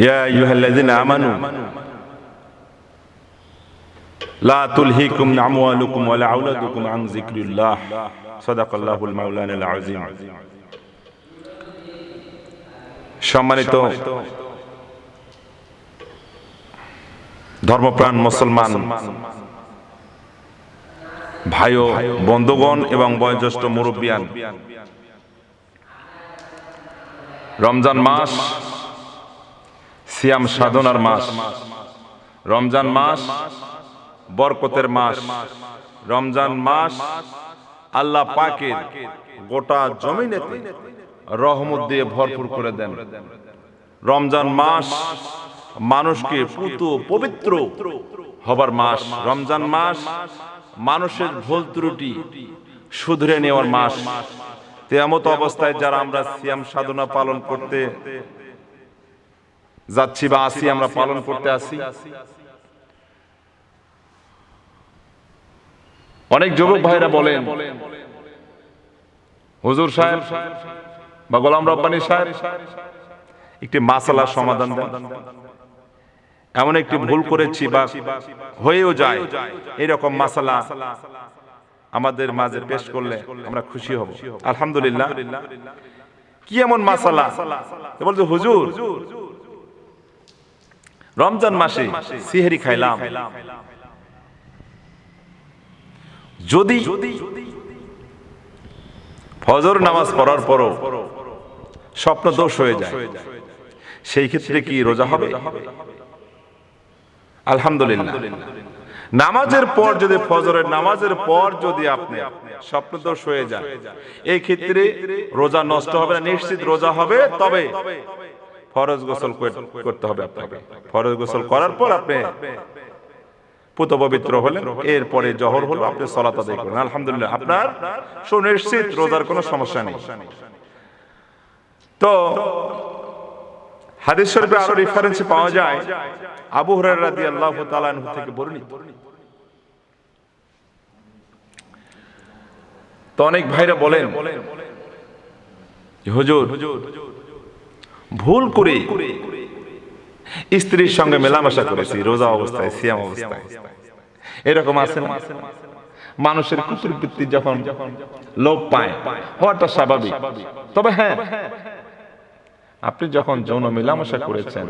ইয়া আইয়ুহাল্লাযিনা আমানু লা তুলহিকুম আমওয়ালুকুম ওয়ালা আওলাদুকুম আন যিকরিল্লাহ সাদাকাল্লাহুল মাওলানাল আযীম। সম্মানিত ধর্মপ্রাণ মুসলমান ভাই ও বন্ধুগণ এবং বয়োজ্যেষ্ঠ মুরব্বিয়ান, রমজান মাস সিয়াম সাধনার মাস, রমজান মাস বরকতের মাস, রমজান মাস আল্লাহ পাকের গোটা জমিনেতে রহমত দিয়ে ভরপুর করে দেন। রমজান মাস মানুষকে পবিত্র হবার মাস। রমজান মাস মানুষের ভুল ত্রুটি শুধরে নেওয়ার মাস। তেমত অবস্থায় যারা আমরা সিয়াম সাধনা পালন করতে যাচ্ছি বা আসি, আমরা পালন করতে আসি, অনেক যুবক ভাইরা বলেন, হুজুর সাহেব বা গোলাম রব্বানী সাহেব একটি মাসালার সমাধান দেন, এমন একটি ভুল করেছি বা হয়েও যায়, এরকম মাসালা আমাদের মাঝে পেশ করলে আমরা খুশি হব। আলহামদুলিল্লাহ। কি এমন মাসালা? বলছে হুজুর, রমজান মাসে সিহরি খাইলাম, যদি ফজর নামাজ পড়ার পরও স্বপ্ন দোষ হয়ে যায়, সেই ক্ষেত্রে কি রোজা হবে? আলহামদুলিল্লাহ। নামাজের পর যদি, ফজরের নামাজের পর যদি আপনি স্বপ্ন দোষ হয়ে যায়, এই ক্ষেত্রে রোজা নষ্ট হবে না, নিশ্চিত রোজা হবে। তবে ফরজ গোসল করতে হবে আপনাকে। ফরজ গোসল করার পর আপনি পুত পবিত্র হলেন, এরপরে জহর হলো, আপনি সালাত আদায় করেন, আলহামদুলিল্লাহ, আপনার সুনিশ্চিত রোজার কোনো সমস্যা নেই। তো হাদিস শরীফে আরো রেফারেন্স পাওয়া যায়, আবু হুরায়রা রাদিয়াল্লাহু তাআলা আনহু থেকে বর্ণিত। তো অনেক ভাইরা বলেন, হুজুর ভুল করে স্ত্রীর সঙ্গে মেলামেশা করেছি রোজা অবস্থায়, সিয়াম অবস্থায়, এরকম আছে না? মানুষের কুপ্রবৃত্তি যখন লোপ পায় হওয়াটা স্বাভাবিক। তবে হ্যাঁ, আপনি যখন যৌন মেলামেশা করেছেন,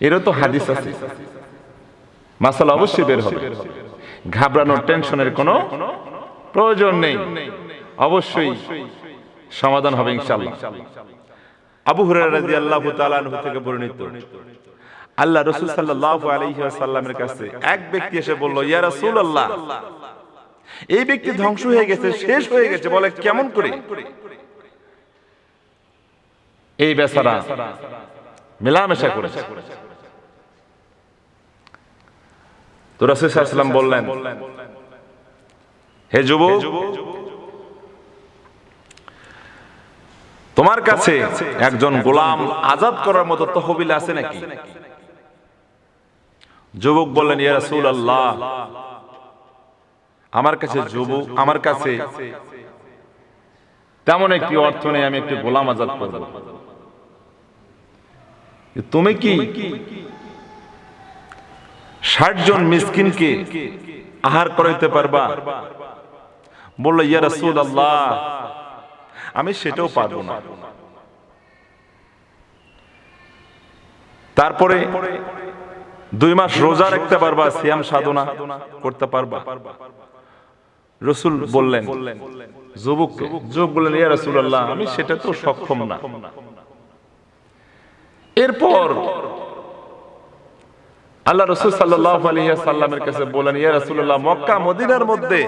এরও তো হাদিস আছে, মাসালা অবশ্যই বের হবে। ঘাবড়ানোর, টেনশনের কোনো প্রয়োজন নেই, অবশ্যই সমাধান হবে ইনশাআল্লাহ। আবু হুরায়রা রাদিয়াল্লাহু তাআলা আনহু থেকে বর্ণিত, আল্লাহ রাসূল সাল্লাল্লাহু আলাইহি ওয়াসাল্লামের কাছে এক ব্যক্তি এসে বলল, ইয়া রাসূলুল্লাহ, এই ব্যক্তি ধ্বংস হয়ে গেছে, শেষ হয়ে গেছে। বলে, কেমন করে? এই বেচারা মেলামেশা করেছে। তো রাসূল সাল্লাল্লাহু আলাইহি ওয়াসাল্লাম বললেন, হে যুবক, তোমার কাছে একজন গোলাম আজাদ করার মতো তহবিল আছে নাকি? যুবক বললেন, ইয়া রাসূলুল্লাহ, আমার কাছে তেমন একটি অর্থ নেই, আমি একটি গোলাম আজাদ করব। তুমি কি ৬০ জন মিসকিনকে আহার করাইতে পারবা? বলল, ইয়া রাসূলুল্লাহ, আমি সেটাও পারবো না। তারপরে ২ মাস রোজা রাখতে পারবা, সিয়াম সাধনা করতে পারবা? রাসূল বললেন যুবককে, যুবক বললেন, ইয়া রাসূলুল্লাহ, আমি সেটা তো সক্ষম না। এরপর আল্লাহ রাসূল সাল্লাল্লাহু আলাইহি ওয়াসাল্লামের কাছে বলেন, ইয়া রাসূলুল্লাহ, মক্কা মদিনার মধ্যে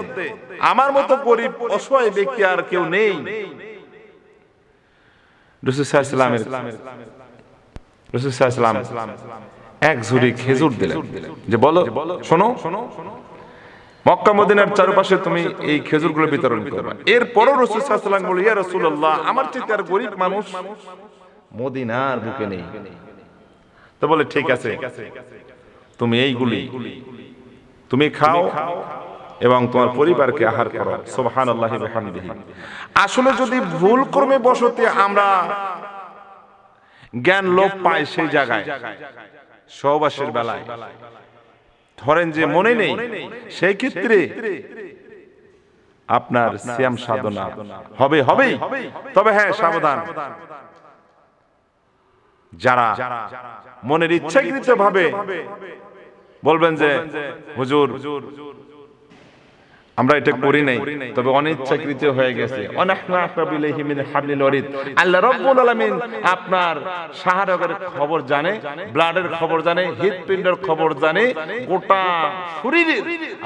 আমার মতো গরীব অসহায় ব্যক্তি আর কেউ নেই। রাসূল সাল্লাল্লাহু আলাইহি ওয়াসাল্লাম এক ঝুড়ি খেজুর দিলেন, যে বলো, শোনো, মক্কা মদিনার চারপাশে তুমি এই খেজুরগুলো বিতরণ করবে। এরপরও রাসূল সাল্লাল্লাহু আলাইহি ওয়াসাল্লাম বললেন, ইয়া রাসূলুল্লাহ, আমার চেয়ে আর গরীব মানুষ মদিনার বুকে নেই। তো বলে, ঠিক আছে, তুমি এইগুলি তুমি খাও এবং তোমার পরিবারকে আহার করো। সুবহানাল্লাহি ওয়া বিহামদিহি। আসলে যদি ভুল কর্মে বশতে আমরা জ্ঞান লোপ পায় সেই জায়গায়, সহবাসের বেলায় ধরেন যে মনে নেই, সেই ক্ষেত্রে আপনার সিয়াম সাধনা হবেই। তবে হ্যাঁ, সাবধান, যারা মনের ইচ্ছাকৃত ভাবে বলবেন যে হুজুর আমরা এটা করি নাই, তবে অনিচ্ছাকৃত হয়ে গেছে, আল্লাহ রাব্বুল আলামিন আপনার শাহরগের খবর জানে, ব্লাডের খবর জানে, হৃদপিণ্ডের খবর জানে, গোটা শরীরের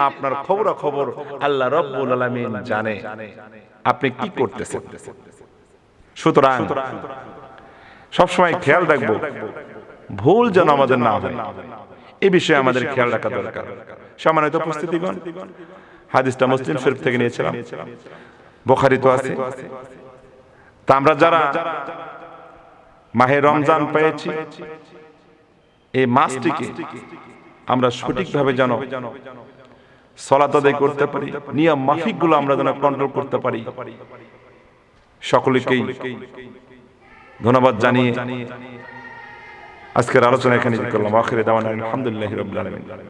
আপনার খবর আল্লাহ রাব্বুল আলামিন জানে আপনি কি করতেছেন। সুতরাং সবসময় খেয়াল রাখবো ভুল যেন আমাদের না হয়, এই বিষয়ে আমাদের খেয়াল রাখা দরকার। সম্মানিত উপস্থিতিগণ, হাদিসটা মুসলিম শরীফ থেকে নিয়েছিলাম, বুখারীতে আছে। তা আমরা যারা মাহে রমজান পেয়েছি, এই মাসটিকে আমরা সঠিকভাবে যেন সালাত আদায় করতে পারি, নিয়ম মাফিক গুলো আমরা যেন কন্ট্রোল করতে পারি, সকলকেই ধন্যবাদ জানিয়ে আজকের আলোচনা এখানে করলাম। আখিরে দাওয়ানা আলহামদুলিল্লাহি রাব্বিল আলামিন।